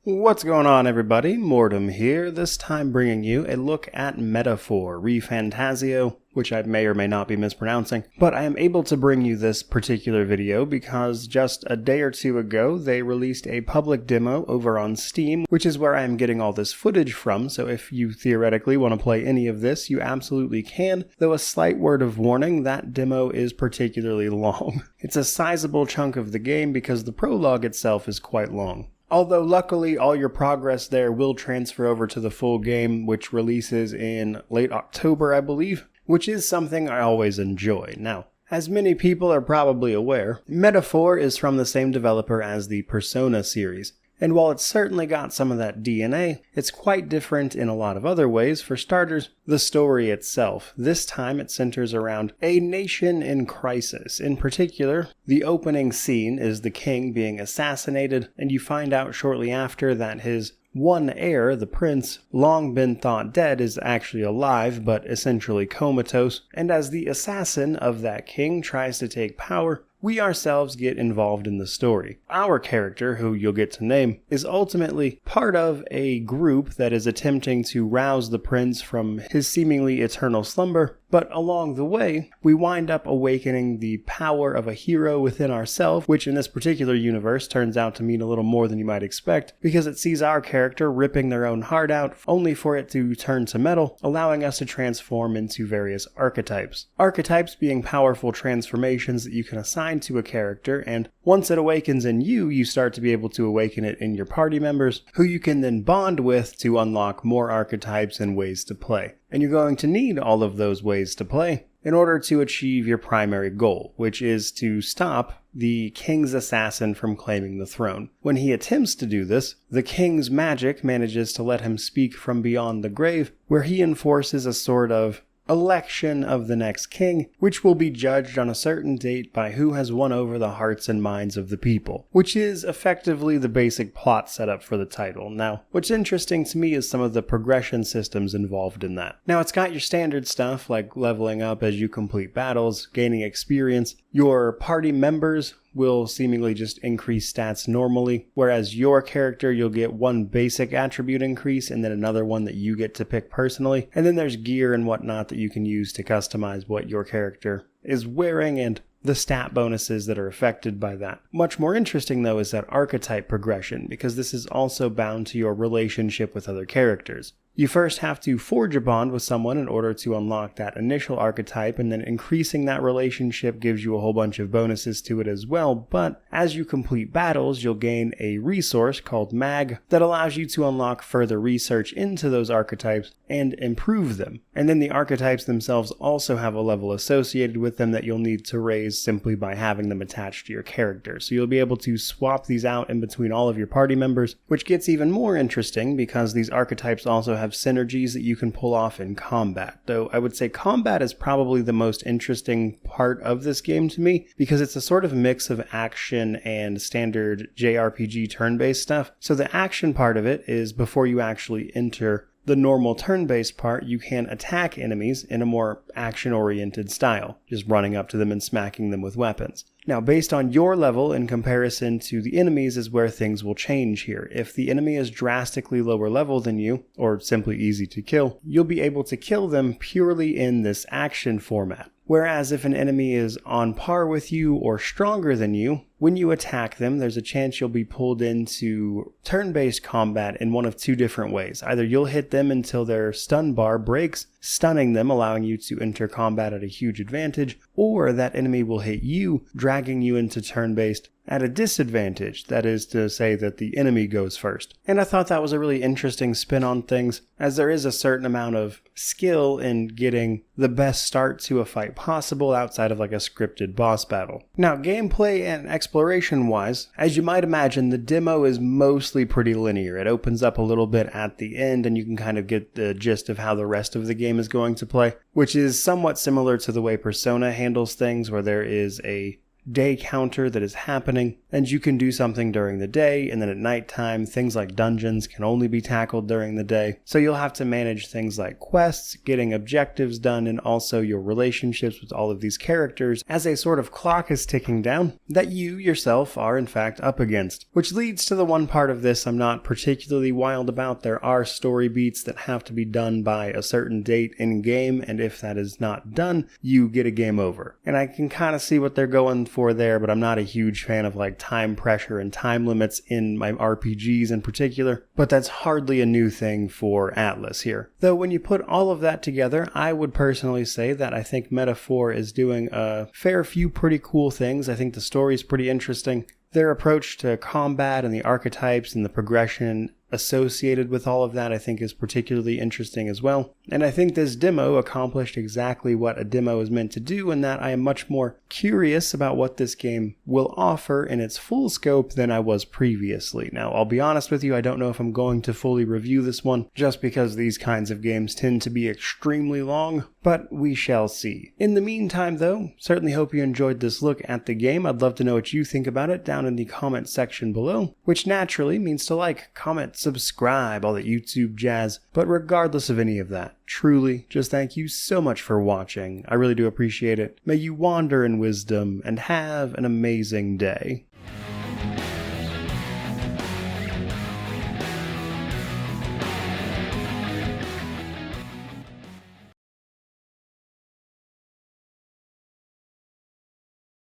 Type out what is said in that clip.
What's going on, everybody? Mortem here, this time bringing you a look at Metaphor, ReFantazio, which I may or may not be mispronouncing, but I am able to bring you this particular video because just a day or two ago they released a public demo over on Steam, which is where I am getting all this footage from, so if you theoretically want to play any of this, you absolutely can, though a slight word of warning, that demo is particularly long. It's a sizable chunk of the game because the prologue itself is quite long. Although luckily all your progress there will transfer over to the full game, which releases in late October, I believe, which is something I always enjoy. Now, as many people are probably aware, Metaphor is from the same developer as the Persona series. And while it's certainly got some of that DNA, it's quite different in a lot of other ways. For starters, the story itself. This time it centers around a nation in crisis. In particular, the opening scene is the king being assassinated, and you find out shortly after that his one heir, the prince, long been thought dead, is actually alive, but essentially comatose, and as the assassin of that king tries to take power, we ourselves get involved in the story. Our character, who you'll get to name, is ultimately part of a group that is attempting to rouse the prince from his seemingly eternal slumber, but along the way, we wind up awakening the power of a hero within ourselves, which in this particular universe turns out to mean a little more than you might expect, because it sees our character ripping their own heart out, only for it to turn to metal, allowing us to transform into various archetypes. Archetypes being powerful transformations that you can assign to a character, and once it awakens in you, you start to be able to awaken it in your party members, who you can then bond with to unlock more archetypes and ways to play. And you're going to need all of those ways to play in order to achieve your primary goal, which is to stop the king's assassin from claiming the throne. When he attempts to do this, the king's magic manages to let him speak from beyond the grave, where he enforces a sort of election of the next king, which will be judged on a certain date by who has won over the hearts and minds of the people, which is effectively the basic plot setup for the title. Now, what's interesting to me is some of the progression systems involved in that. Now, it's got your standard stuff like leveling up as you complete battles, gaining experience. Your party members will seemingly just increase stats normally, whereas your character, you'll get one basic attribute increase and then another one that you get to pick personally. And then there's gear and whatnot that you can use to customize what your character is wearing and the stat bonuses that are affected by that. Much more interesting though is that archetype progression, because this is also bound to your relationship with other characters. You first have to forge a bond with someone in order to unlock that initial archetype, and then increasing that relationship gives you a whole bunch of bonuses to it as well, but as you complete battles, you'll gain a resource called Mag that allows you to unlock further research into those archetypes and improve them. And then the archetypes themselves also have a level associated with them that you'll need to raise simply by having them attached to your character. So you'll be able to swap these out in between all of your party members, which gets even more interesting because these archetypes also have synergies that you can pull off in combat. Though I would say combat is probably the most interesting part of this game to me because it's a sort of mix of action and standard JRPG turn-based stuff. So the action part of it is before you actually enter the normal turn-based part, you can attack enemies in a more action-oriented style, just running up to them and smacking them with weapons. Now, based on your level in comparison to the enemies is where things will change here. If the enemy is drastically lower level than you, or simply easy to kill, you'll be able to kill them purely in this action format. Whereas if an enemy is on par with you or stronger than you, when you attack them, there's a chance you'll be pulled into turn-based combat in one of two different ways. Either you'll hit them until their stun bar breaks, stunning them, allowing you to enter combat at a huge advantage, or that enemy will hit you, dragging you into turn-based at a disadvantage, that is to say that the enemy goes first. And I thought that was a really interesting spin on things, as there is a certain amount of skill in getting the best start to a fight possible outside of like a scripted boss battle. Now, gameplay and exploration-wise, as you might imagine, the demo is mostly pretty linear. It opens up a little bit at the end, and you can kind of get the gist of how the rest of the game is going to play, which is somewhat similar to the way Persona handles things, where there is a day counter that is happening, and you can do something during the day, and then at nighttime, things like dungeons can only be tackled during the day. So you'll have to manage things like quests, getting objectives done, and also your relationships with all of these characters as a sort of clock is ticking down that you yourself are in fact up against. Which leads to the one part of this I'm not particularly wild about. There are story beats that have to be done by a certain date in game, and if that is not done, you get a game over. And I can kind of see what they're going for there, but I'm not a huge fan of like time pressure and time limits in my RPGs in particular, but that's hardly a new thing for Atlas here. Though when you put all of that together, I would personally say that I think Meta 4 is doing a fair few pretty cool things. I think the story is pretty interesting. Their approach to combat and the archetypes and the progression associated with all of that I think is particularly interesting as well. And I think this demo accomplished exactly what a demo is meant to do, in that I am much more curious about what this game will offer in its full scope than I was previously. Now, I'll be honest with you, I don't know if I'm going to fully review this one, just because these kinds of games tend to be extremely long, but we shall see. In the meantime though, certainly hope you enjoyed this look at the game. I'd love to know what you think about it down in the comment section below, which naturally means to like, comment, subscribe, all that YouTube jazz. But regardless of any of that, truly, just thank you so much for watching. I really do appreciate it. May you wander in wisdom and have an amazing day.